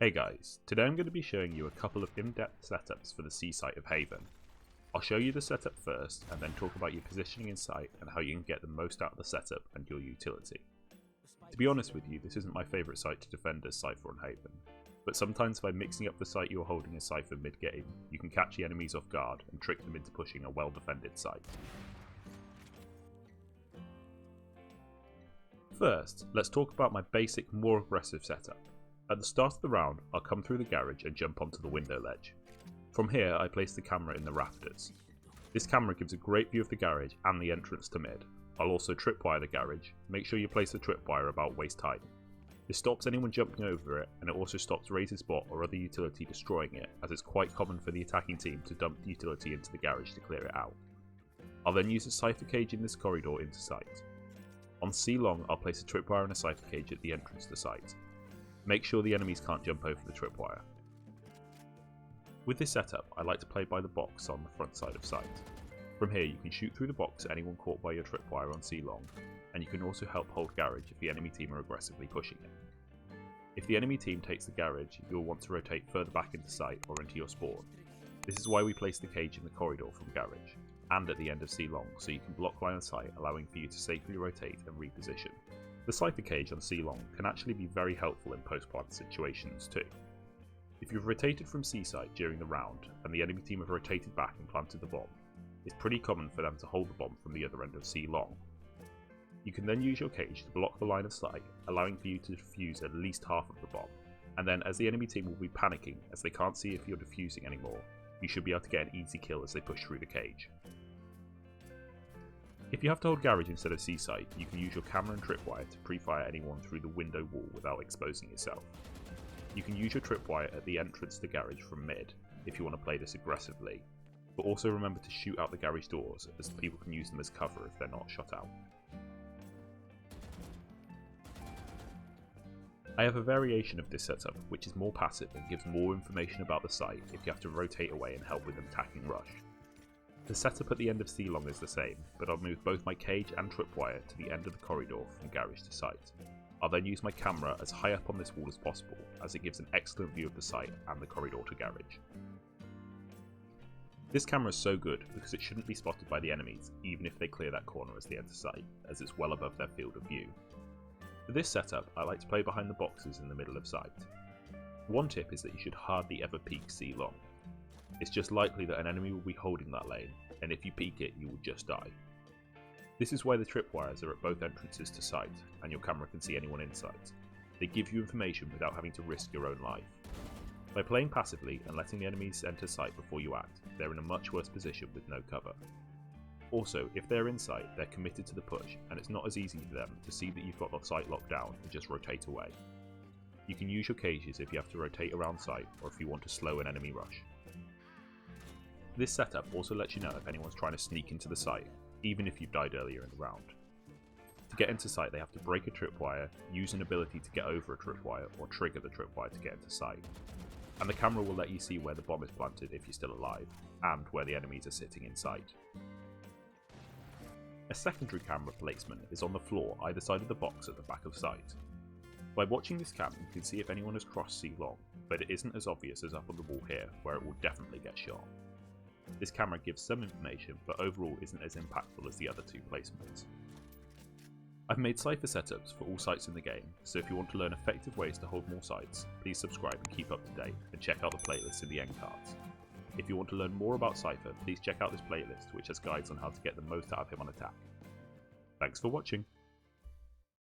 Hey guys, today I'm going to be showing you a couple of in-depth setups for the C site of Haven. I'll show you the setup first and then talk about your positioning in sight and how you can get the most out of the setup and your utility. To be honest with you, this isn't my favourite site to defend as Cypher on Haven, but sometimes by mixing up the site you're holding as Cypher mid-game, you can catch the enemies off guard and trick them into pushing a well-defended site. First, let's talk about my basic, more aggressive setup. At the start of the round, I'll come through the garage and jump onto the window ledge. From here, I place the camera in the rafters. This camera gives a great view of the garage and the entrance to mid. I'll also tripwire the garage. Make sure you place the tripwire about waist height. This stops anyone jumping over it, and it also stops Razor's bot or other utility destroying it, as it's quite common for the attacking team to dump the utility into the garage to clear it out. I'll then use a Cypher cage in this corridor into sight. On C long, I'll place a tripwire and a Cypher cage at the entrance to sight. Make sure the enemies can't jump over the tripwire. With this setup, I like to play by the box on the front side of sight. From here you can shoot through the box at anyone caught by your tripwire on C long, and you can also help hold garage if the enemy team are aggressively pushing it. If the enemy team takes the garage, you'll want to rotate further back into sight or into your spawn. This is why we place the cage in the corridor from garage, and at the end of C long, so you can block line of sight, allowing for you to safely rotate and reposition. The Cypher cage on C long can actually be very helpful in post-plant situations too. If you've rotated from C site during the round and the enemy team have rotated back and planted the bomb, it's pretty common for them to hold the bomb from the other end of C long. You can then use your cage to block the line of sight, allowing for you to defuse at least half of the bomb, and then as the enemy team will be panicking as they can't see if you're defusing anymore, you should be able to get an easy kill as they push through the cage. If you have to hold garage instead of C site, you can use your camera and tripwire to pre-fire anyone through the window wall without exposing yourself. You can use your tripwire at the entrance to garage from mid if you want to play this aggressively, but also remember to shoot out the garage doors as people can use them as cover if they're not shot out. I have a variation of this setup which is more passive and gives more information about the site if you have to rotate away and help with an attacking rush. The setup at the end of C long is the same, but I'll move both my cage and tripwire to the end of the corridor from garage to sight. I'll then use my camera as high up on this wall as possible, as it gives an excellent view of the site and the corridor to garage. This camera is so good because it shouldn't be spotted by the enemies, even if they clear that corner as they enter sight, as it's well above their field of view. For this setup, I like to play behind the boxes in the middle of sight. One tip is that you should hardly ever peek C long. It's just likely that an enemy will be holding that lane, and if you peek it, you will just die. This is why the tripwires are at both entrances to sight, and your camera can see anyone in sight. They give you information without having to risk your own life. By playing passively and letting the enemies enter sight before you act, they're in a much worse position with no cover. Also, if they're in sight, they're committed to the push, and it's not as easy for them to see that you've got the sight locked down and just rotate away. You can use your cages if you have to rotate around sight, or if you want to slow an enemy rush. This setup also lets you know if anyone's trying to sneak into the site, even if you've died earlier in the round. To get into sight, they have to break a tripwire, use an ability to get over a tripwire, or trigger the tripwire to get into sight. And the camera will let you see where the bomb is planted if you're still alive, and where the enemies are sitting in sight. A secondary camera placement is on the floor either side of the box at the back of sight. By watching this cam, you can see if anyone has crossed C long, but it isn't as obvious as up on the wall here, where it will definitely get shot. This camera gives some information, but overall isn't as impactful as the other two placements. I've made Cypher setups for all sites in the game, so if you want to learn effective ways to hold more sites, please subscribe and keep up to date, and check out the playlists in the end cards. If you want to learn more about Cypher, please check out this playlist which has guides on how to get the most out of him on attack. Thanks for watching!